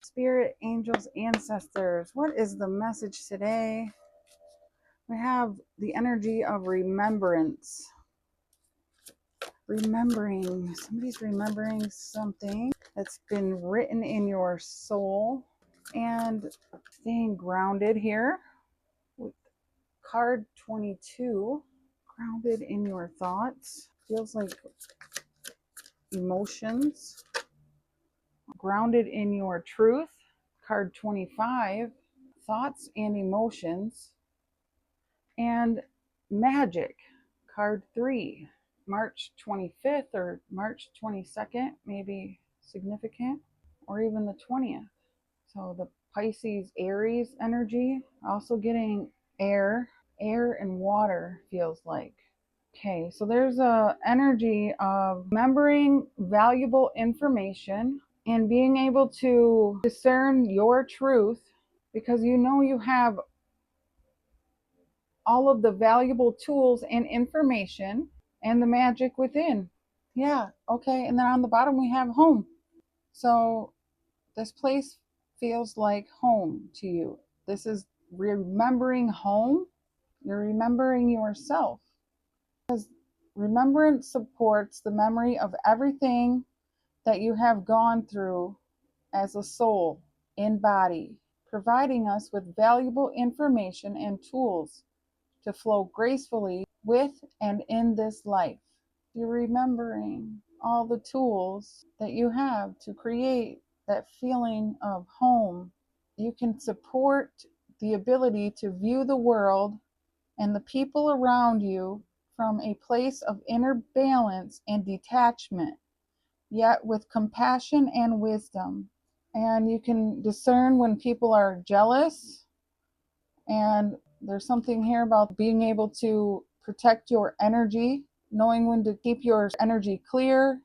Spirit, angels, ancestors, what is the message today? We have the energy of remembrance. Remembering, somebody's remembering something that's been written in your soul, and staying grounded here with card 22. Grounded in your thoughts. Feels like emotions. Grounded in your truth. Card 25. Thoughts and emotions. And magic. Card 3. March 25th or March 22nd may be significant, or even the 20th. So the Pisces Aries energy, also getting air and water feels like. Okay, so there's a energy of remembering valuable information and being able to discern your truth, because you know you have all of the valuable tools and information and the magic within. Yeah, okay, and then on the bottom we have home. So this place feels like home to you. This is remembering home. You're remembering yourself. Because remembrance supports the memory of everything that you have gone through as a soul in body, providing us with valuable information and tools to flow gracefully with and in this life. You're remembering all the tools that you have to create that feeling of home. You can support the ability to view the world and the people around you from a place of inner balance and detachment, yet with compassion and wisdom. And you can discern when people are jealous. And there's something here about being able to protect your energy, knowing when to keep your energy clear,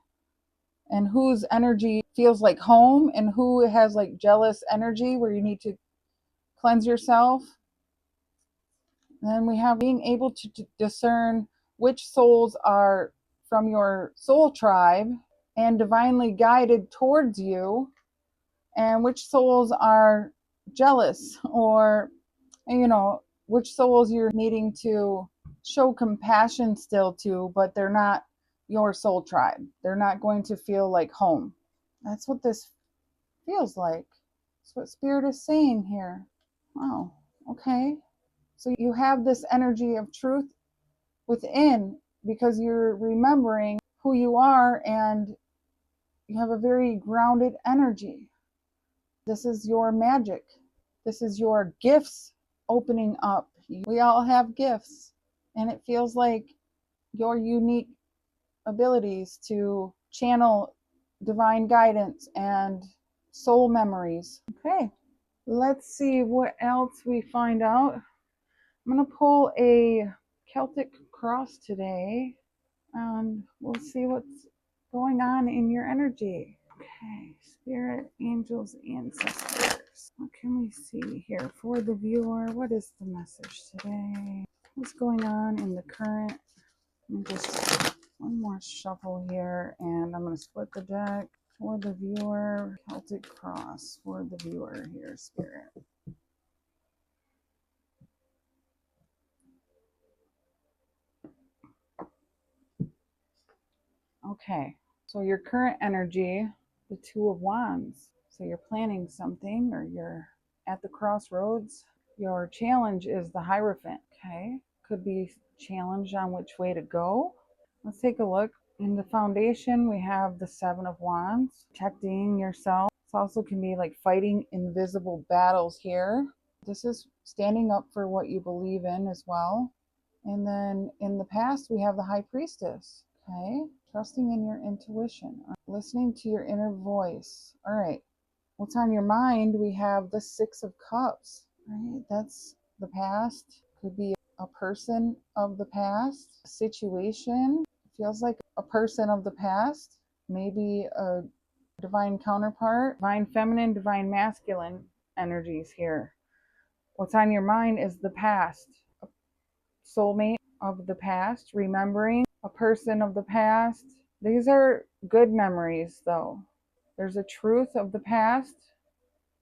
and whose energy feels like home and who has like jealous energy where you need to cleanse yourself. And then we have being able to discern which souls are from your soul tribe and divinely guided towards you, and which souls are jealous, or which souls you're needing to show compassion still to, but they're not your soul tribe. They're not going to feel like home. That's what this feels like. That's what Spirit is saying here. Wow, okay. So you have this energy of truth within because you're remembering who you are, and you have a very grounded energy. This is your magic. This is your gifts opening up. We all have gifts, and it feels like your unique abilities to channel divine guidance and soul memories. Okay, let's see what else we find out. I'm going to pull a Celtic cross today, and we'll see what's going on in your energy. Okay, Spirit, angels, ancestors. What can we see here for the viewer? What is the message today? What's going on in the current? Just one more shuffle here, and I'm going to split the deck for the viewer. Celtic cross for the viewer here, Spirit. Okay, so your current energy, the Two of Wands. So you're planning something, or you're at the crossroads. Your challenge is the Hierophant. Okay, could be challenged on which way to go. Let's take a look. In the foundation, we have the Seven of Wands, protecting yourself. This also can be like fighting invisible battles here. This is standing up for what you believe in as well. And then in the past, we have the High Priestess. Okay, trusting in your intuition, listening to your inner voice. All right, what's on your mind? We have the Six of Cups. Right, that's the past. Could be a person of the past, a situation. Feels like a person of the past, maybe a divine counterpart, divine feminine, divine masculine energies here. What's on your mind is the past, a soulmate of the past, remembering a person of the past. These are good memories, though. There's a truth of the past,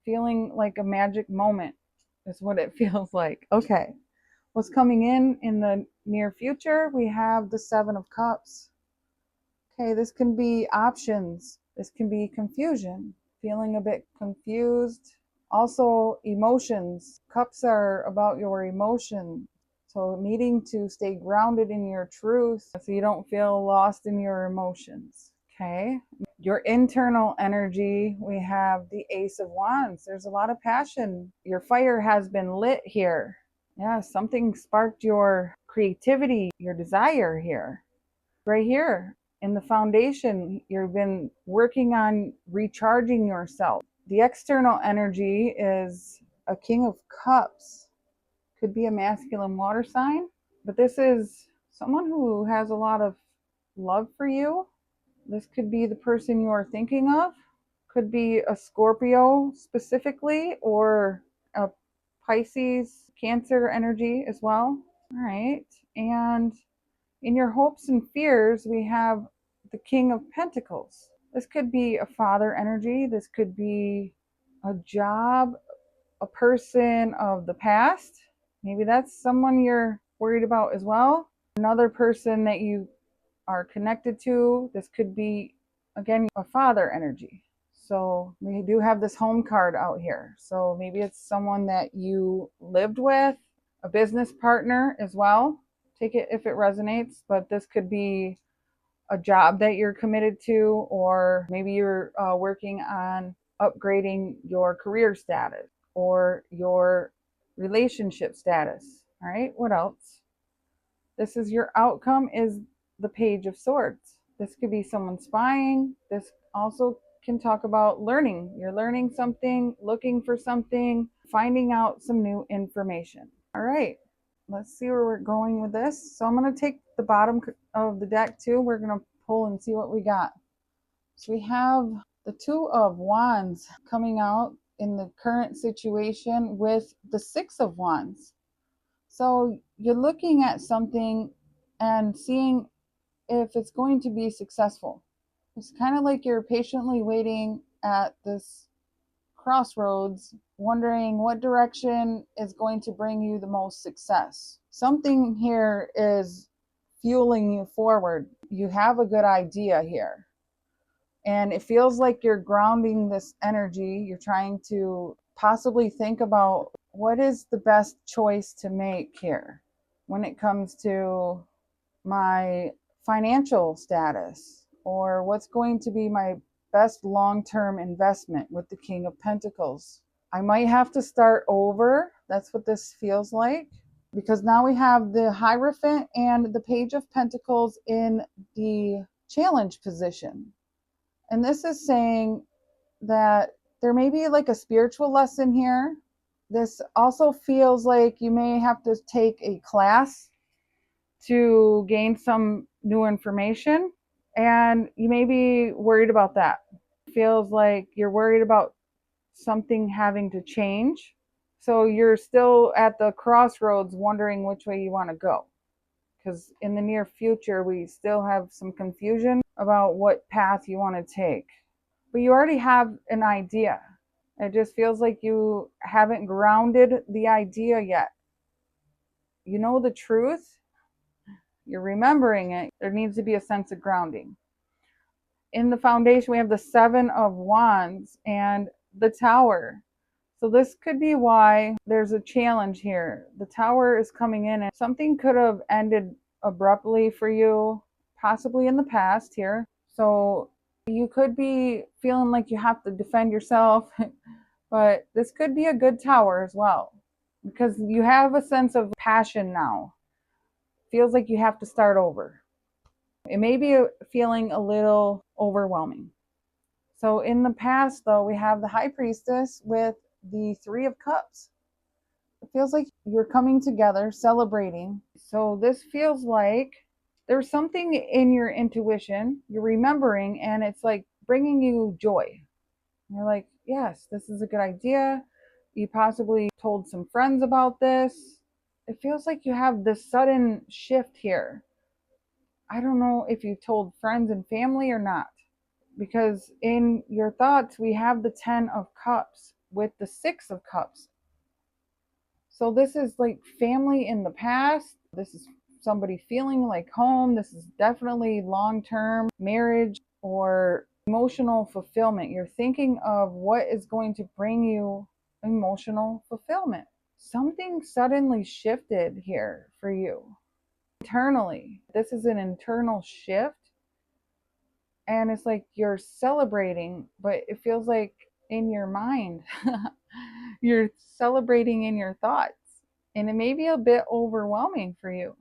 feeling like a magic moment is what it feels like. Okay, what's coming in the near future? We have the Seven of Cups. Okay, this can be options. This can be confusion, feeling a bit confused. Also, emotions. Cups are about your emotion. So, needing to stay grounded in your truth so you don't feel lost in your emotions. Okay. Your internal energy, we have the Ace of Wands. There's a lot of passion. Your fire has been lit here. Yeah, something sparked your creativity, your desire here. Right here in the foundation, you've been working on recharging yourself. The external energy is a King of Cups. Could be a masculine water sign, but this is someone who has a lot of love for you. This could be the person you are thinking of. Could be a Scorpio specifically, or a Pisces, Cancer energy as well. All right. And in your hopes and fears, we have the King of Pentacles. This could be a father energy. This could be a job, a person of the past. Maybe that's someone you're worried about as well. Another person that you are connected to. This could be, again, a father energy. So we do have this home card out here. So maybe it's someone that you lived with, a business partner as well. Take it if it resonates, but this could be a job that you're committed to, or maybe you're working on upgrading your career status or your relationship status. All right, what else? This is your outcome is the Page of Swords. This could be someone spying. This also can talk about learning. You're learning something, looking for something, finding out some new information. All right, let's see where we're going with this. So I'm going to take the bottom of the deck too. We're going to pull and see what we got. So we have the Two of Wands coming out in the current situation with the Six of Wands. So you're looking at something and seeing if it's going to be successful. It's kind of like you're patiently waiting at this crossroads, wondering what direction is going to bring you the most success. Something here is fueling you forward. You have a good idea here. And it feels like you're grounding this energy. You're trying to possibly think about what is the best choice to make here when it comes to my financial status, or what's going to be my best long-term investment with the King of Pentacles. I might have to start over. That's what this feels like, because now we have the Hierophant and the Page of Pentacles in the challenge position. And this is saying that there may be like a spiritual lesson here. This also feels like you may have to take a class to gain some new information, and you may be worried about that. It feels like you're worried about something having to change. So you're still at the crossroads wondering which way you want to go. Because in the near future, we still have some confusion about what path you want to take. But you already have an idea. It just feels like you haven't grounded the idea yet. You know the truth, you're remembering it. There needs to be a sense of grounding. In the foundation, we have the Seven of Wands and the Tower. So this could be why there's a challenge here. The Tower is coming in, and something could have ended abruptly for you, possibly in the past here. So you could be feeling like you have to defend yourself, but this could be a good tower as well, because you have a sense of passion now. Feels like you have to start over. It may be feeling a little overwhelming. So in the past, though, we have the High Priestess with the Three of Cups. It feels like you're coming together, celebrating. So this feels like there's something in your intuition, you're remembering, and it's like bringing you joy. You're like, yes, this is a good idea. You possibly told some friends about this. It feels like you have this sudden shift here. I don't know if you told friends and family or not, because in your thoughts, we have the Ten of Cups. with the Six of Cups. So this is like family in the past. This is somebody feeling like home. This is definitely long-term marriage or emotional fulfillment. You're thinking of what is going to bring you emotional fulfillment. Something suddenly shifted here for you internally. This is an internal shift, and it's like you're celebrating, but it feels like in your mind. You're celebrating in your thoughts, and it may be a bit overwhelming for you.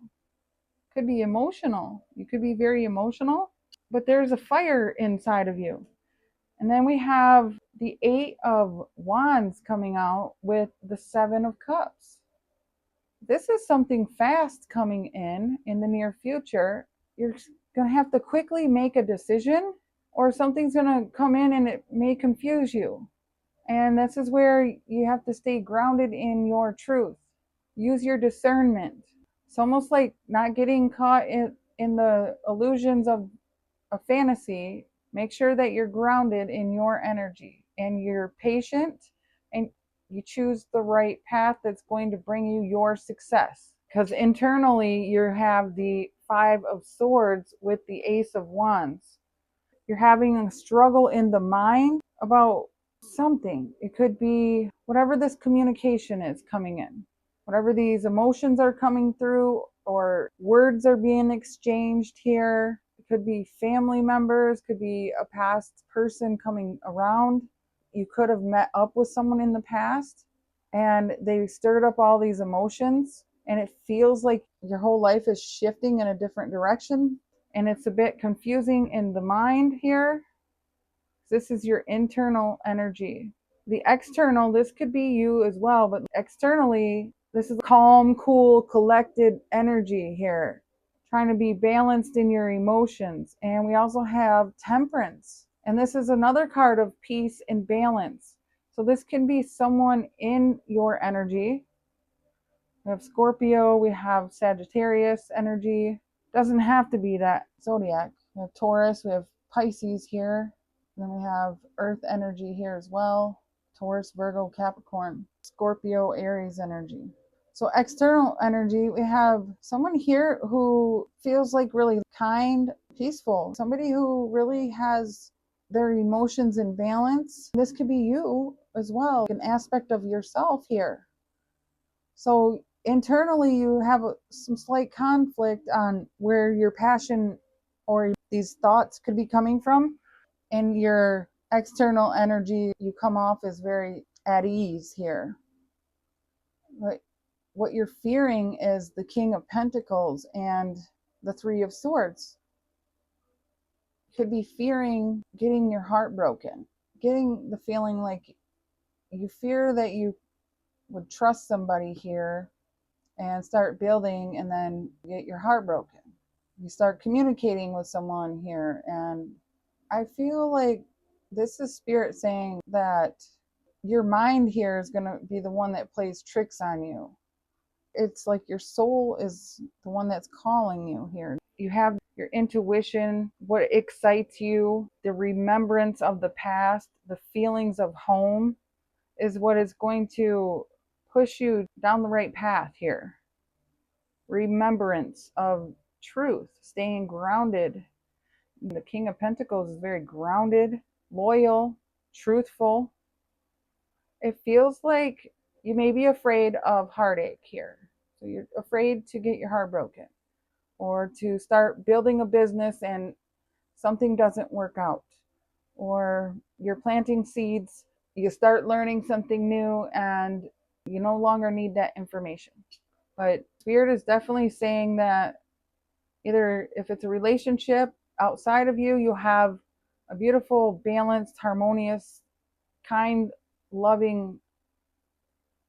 Could be emotional. You could be very emotional, but there's a fire inside of you. And then we have the Eight of Wands coming out with the Seven of Cups. This is something fast coming in the near future. You're going to have to quickly make a decision, or something's going to come in and it may confuse you. And this is where you have to stay grounded in your truth. Use your discernment. It's almost like not getting caught in the illusions of a fantasy. Make sure that you're grounded in your energy and you're patient, and you choose the right path that's going to bring you your success. Because internally you have the Five of Swords with the Ace of Wands. You're having a struggle in the mind about something. It could be whatever this communication is coming in, whatever these emotions are coming through, or words are being exchanged here. It could be family members, could be a past person coming around. You could have met up with someone in the past and they stirred up all these emotions, and it feels like your whole life is shifting in a different direction, and it's a bit confusing in the mind here. This is your internal energy. The external, this could be you as well, but externally, this is calm, cool, collected energy here, trying to be balanced in your emotions. And we also have Temperance. And this is another card of peace and balance. So this can be someone in your energy. We have Scorpio, we have Sagittarius energy. Doesn't have to be that zodiac. We have Taurus, we have Pisces here. And then we have Earth energy here as well. Taurus, Virgo, Capricorn, Scorpio, Aries energy. So external energy, we have someone here who feels like really kind, peaceful. Somebody who really has their emotions in balance. This could be you as well, an aspect of yourself here. So internally you have some slight conflict on where your passion or these thoughts could be coming from. In your external energy, you come off as very at ease here. But what you're fearing is the King of Pentacles and the Three of Swords. You could be fearing getting your heart broken, getting the feeling like you fear that you would trust somebody here and start building and then get your heart broken. You start communicating with someone here, and I feel like this is Spirit saying that your mind here is going to be the one that plays tricks on you. It's like your soul is the one that's calling you here. You have your intuition, what excites you, the remembrance of the past, the feelings of home is what is going to push you down the right path here. Remembrance of truth, staying grounded. The King of Pentacles is very grounded, loyal, truthful. It feels like you may be afraid of heartache here. So you're afraid to get your heart broken, or to start building a business and something doesn't work out, or you're planting seeds, you start learning something new and you no longer need that information. But Spirit is definitely saying that either if it's a relationship outside of you, you'll have a beautiful, balanced, harmonious, kind, loving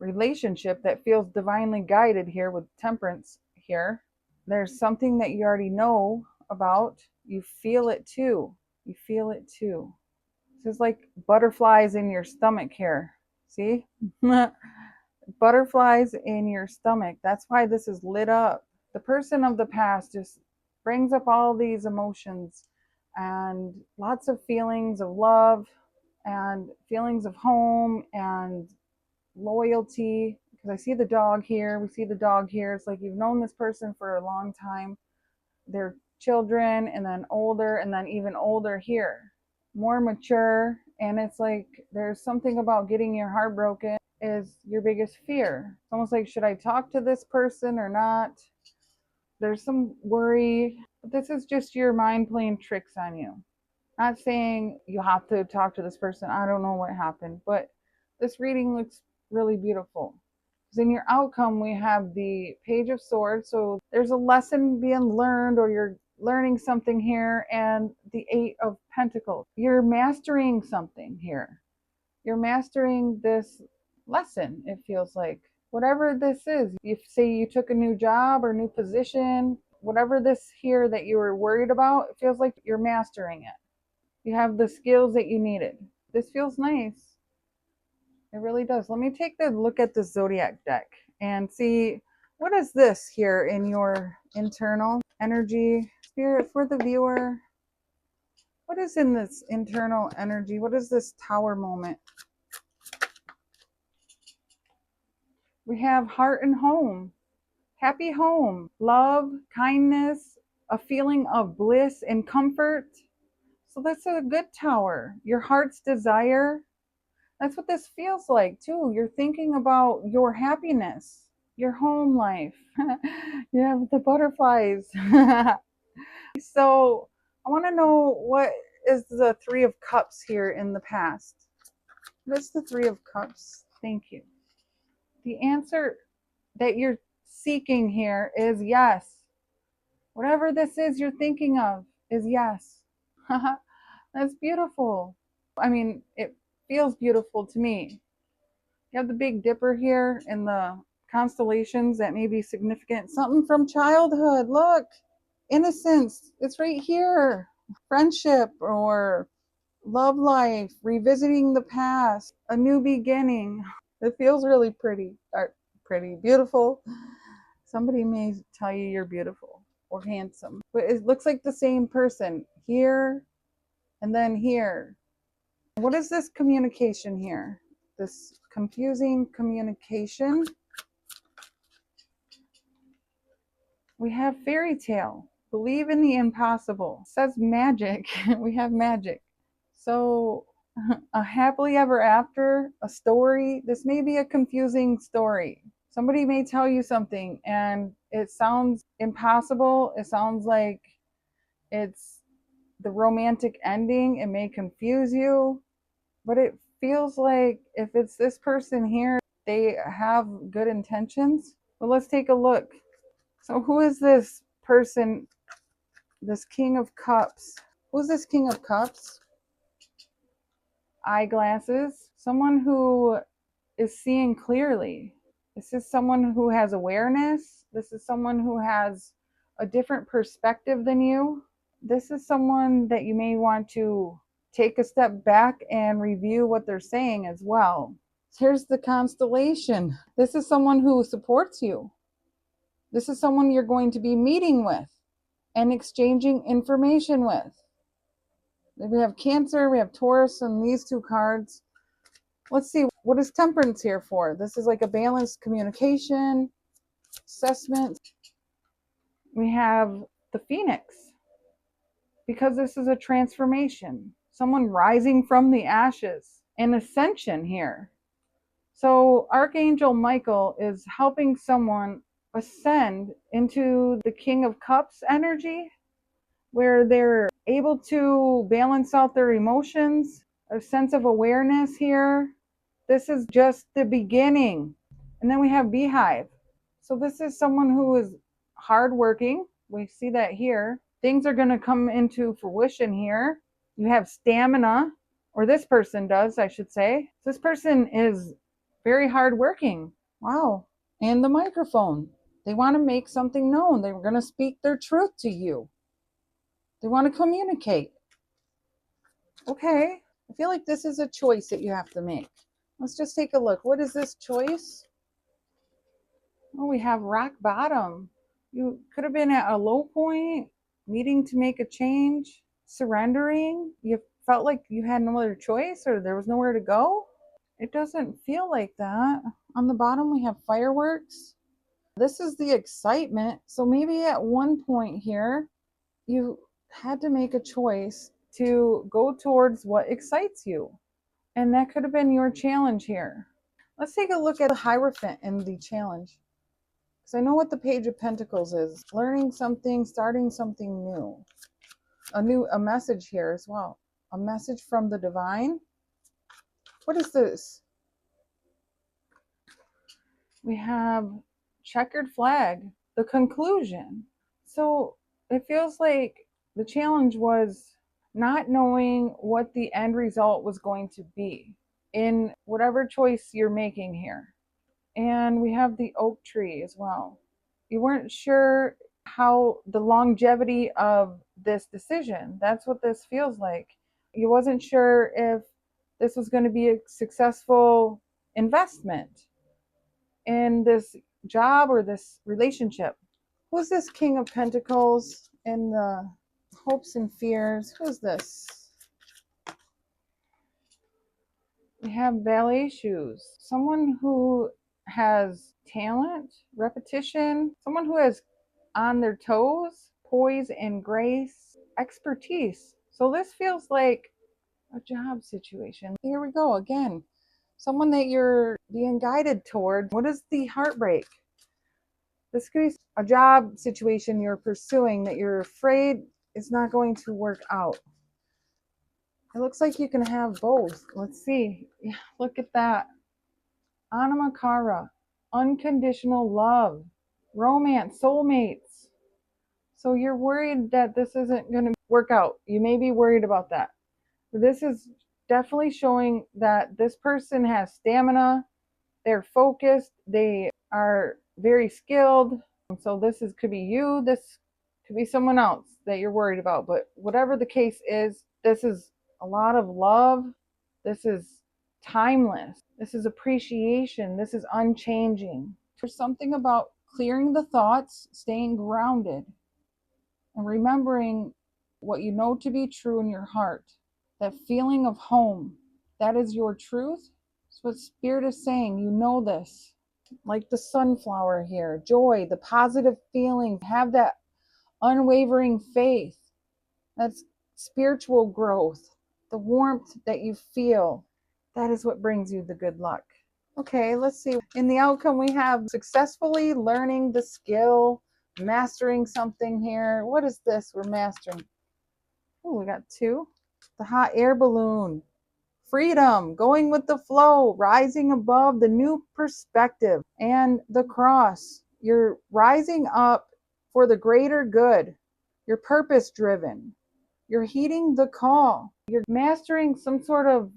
relationship that feels divinely guided here with Temperance here. There's something that you already know about. You feel it too. You feel it too. This is like butterflies in your stomach here. See? Butterflies in your stomach. That's why this is lit up. The person of the past just brings up all these emotions and lots of feelings of love, and feelings of home and loyalty. Because I see the dog here, we see the dog here. It's like you've known this person for a long time. They're children and then older and then even older here, more mature. And it's like there's something about getting your heart broken is your biggest fear. It's almost like, should I talk to this person or not? There's some worry, but this is just your mind playing tricks on you. Not saying you have to talk to this person. I don't know what happened, but this reading looks really beautiful. Because in your outcome, we have the Page of Swords. So there's a lesson being learned, or you're learning something here, and the Eight of Pentacles. You're mastering something here. You're mastering this lesson, it feels like. Whatever this is, if say you took a new job or new position, whatever this here that you were worried about, it feels like you're mastering it. You have the skills that you needed. This feels nice. It really does. Let me take a look at the Zodiac deck and see what is this here in your internal energy. Spirit, for the viewer, what is in this internal energy? What is this Tower moment? We have heart and home, happy home, love, kindness, a feeling of bliss and comfort. So that's a good Tower. Your heart's desire. That's what this feels like too. You're thinking about your happiness, your home life. You have the butterflies. So I want to know, what is the Three of Cups here in the past? What is the Three of Cups? Thank you. The answer that you're seeking here is yes. Whatever this is you're thinking of is yes. That's beautiful. I mean, it feels beautiful to me. You have the Big Dipper here in the constellations that may be significant. Something from childhood. Look, innocence. It's right here. Friendship or love life, revisiting the past, a new beginning. It feels really pretty, or pretty, beautiful. Somebody may tell you you're beautiful or handsome, but it looks like the same person here and then here. What is this communication here? This confusing communication. We have fairy tale. Believe in the impossible. It says magic. We have magic. So a happily ever after, a story. This may be a confusing story. Somebody may tell you something and it sounds impossible. It sounds like it's the romantic ending. It may confuse you, but it feels like if it's this person here, they have good intentions. But let's take a look. So who is this person, this King of Cups? Who's this King of Cups? Eyeglasses. Someone who is seeing clearly. This is someone who has awareness. This is someone who has a different perspective than you. This is someone that you may want to take a step back and review what they're saying as well. Here's the constellation. This is someone who supports you. This is someone you're going to be meeting with and exchanging information with. We have Cancer, we have Taurus, and these two cards. Let's see, what is Temperance here for? This is like a balanced communication, assessment. We have the Phoenix, because this is a transformation. Someone rising from the ashes, an ascension here. So Archangel Michael is helping someone ascend into the King of Cups energy, where they're able to balance out their emotions, a sense of awareness here. This is just the beginning. And then we have Beehive. So this is someone who is hardworking. We see that here. Things are going to come into fruition here. You have stamina, or this person does, I should say. This person is very hardworking. Wow. And the microphone. They want to make something known. They're going to speak their truth to you. They want to communicate. Okay. I feel like this is a choice that you have to make. Let's just take a look. What is this choice? Oh, we have rock bottom. You could have been at a low point, needing to make a change, surrendering. You felt like you had no other choice or there was nowhere to go. It doesn't feel like that. On the bottom, we have fireworks. This is the excitement. So maybe at one point here, you had to make a choice to go towards what excites you. And that could have been your challenge here. Let's take a look at the Hierophant in the challenge. Because I know what the Page of Pentacles is. Learning something, starting something new. A message here as well. A message from the divine. What is this? We have checkered flag, the conclusion. So it feels like the challenge was not knowing what the end result was going to be in whatever choice you're making here. And we have the oak tree as well. You weren't sure how the longevity of this decision. That's what this feels like. You wasn't sure if this was going to be a successful investment in this job or this relationship. Who's this King of Pentacles in the hopes and fears? Who's this? We have ballet shoes. Someone who has talent, repetition, someone who has on their toes, poise and grace, expertise. So this feels like a job situation. Here we go again. Someone that you're being guided toward. What is the heartbreak? This could be a job situation you're pursuing that you're afraid is not going to work out. It looks like you can have both. Let's see. Yeah, look at that. Anamakara, unconditional love, romance, soulmates. So you're worried that this isn't going to work out. You may be worried about that. This is definitely showing that this person has stamina. They're focused. They are very skilled. So could be you. This could be someone else that you're worried about. But whatever the case is, this is a lot of love. This is timeless. This is appreciation. This is unchanging. There's something about clearing the thoughts, staying grounded, and remembering what you know to be true in your heart. That feeling of home, that is your truth. It's what Spirit is saying. You know this. Like the sunflower here, joy, the positive feeling, have that unwavering faith. That's spiritual growth, the warmth that you feel. That is what brings you the good luck. Okay, let's see. In the outcome, we have successfully learning the skill, mastering something here. What is this we're mastering? Oh, we got two. The hot air balloon. Freedom, going with the flow, rising above the new perspective, and the cross. You're rising up for the greater good. You're purpose driven. You're heeding the call. You're mastering some sort of,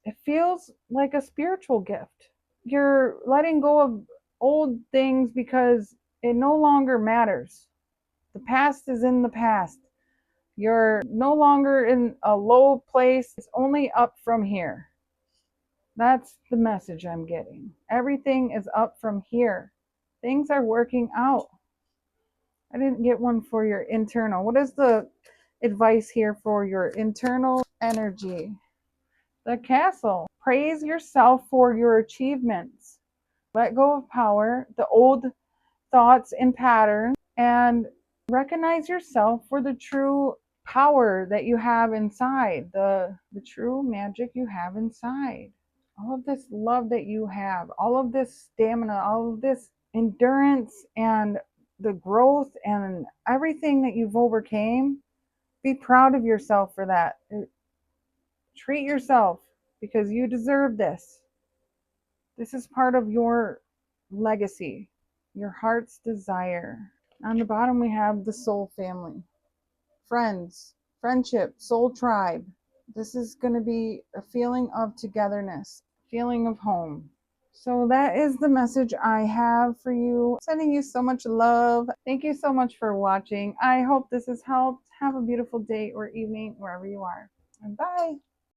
it feels like a spiritual gift. You're letting go of old things because it no longer matters. The past is in the past. You're no longer in a low place. It's only up from here. That's the message I'm getting. Everything is up from here. Things are working out. I didn't get one for your internal. What is the advice here for your internal energy? The castle. Praise yourself for your achievements. Let go of power, the old thoughts and patterns, and recognize yourself for the true power that you have inside, the true magic you have inside. All of this love that you have, all of this stamina, all of this endurance and the growth and everything that you've overcame, be proud of yourself for that. Treat yourself because you deserve this. This is part of your legacy, your heart's desire. On the bottom, we have the soul family, friends, friendship, soul tribe. This is going to be a feeling of togetherness, feeling of home. So that is the message I have for you. Sending you so much love. Thank you so much for watching. I hope this has helped. Have a beautiful day or evening wherever you are. And bye.